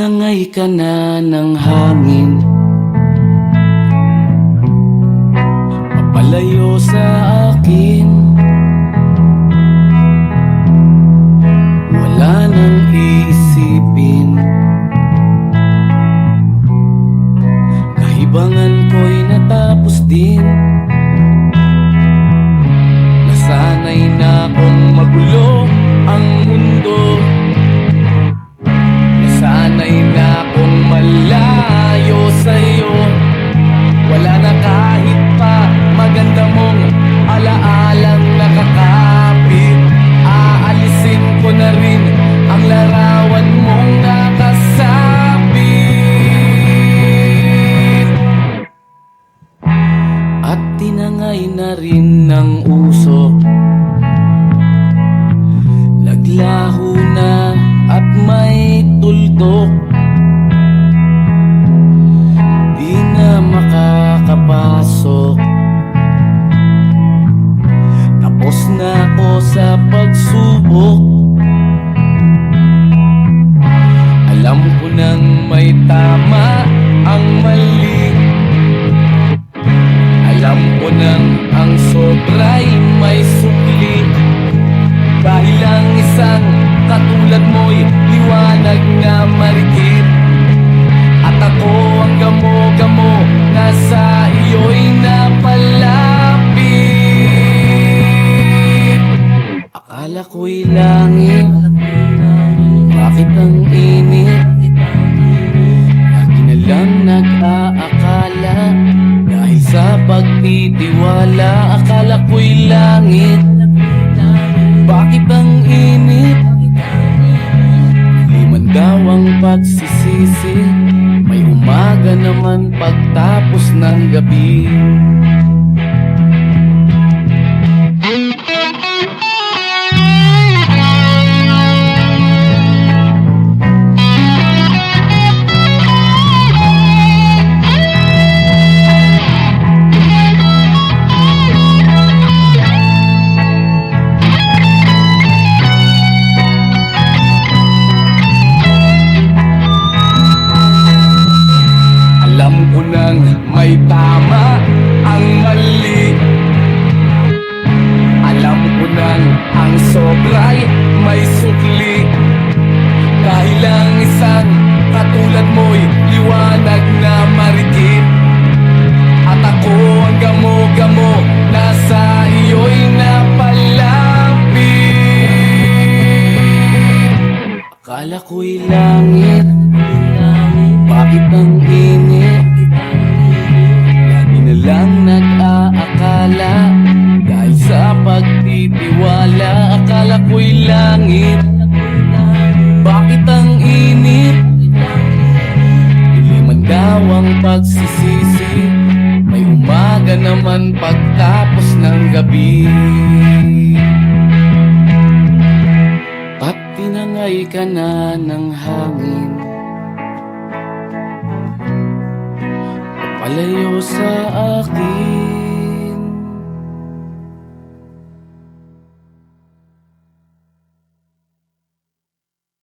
tinangay ka na ng hangin, papalayo sa akin. Wala nang iisipin, kahibangan ko'y natapos din. Nasanay na akong magulo ang mundo, nasanay na akong malayo sa'yo. Wala na kahit pa maganda mong alaalang nakakapit. Aalisin ko na rin ang larawan mong nakasabit. At tinangay na rin ng usok, naglaho na at may tuldok. Di na makakapasok, tapos na ako sa pagsubok. Alam ko nang may tama ang mali, alam ko nang ang sobra'y may sukli. Dahil ang isang katulad mo'y liwanag na marikit, at ako ang gamo-gamo na sa iyo'y napalapit. Akala ko'y langit, bakit ang init? Lagi na lang nag-aakala, dahil sa pagtitiwala. Akala ko'y langit, bakit ang init? Liman daw ang pagsisisi, may umaga naman pagtapos ng gabi. Alam ko nang may tama ang mali, alam ko nang ang sobra'y may sukli. Dahil ang isang katulad mo'y liwanag na marikit, at ako ang gamo-gamo na sa iyo'y napalapit. Akala ko'y langit, bakit ang init? Lagi na lang nag-aakala, dahil sa pagtitiwala. Akala ko'y langit, bakit ang init? Liman daw ang pagsisisi, may umaga naman pagtapos ng gabi. At tinangay ka na ng hangin, papalayo sa akin.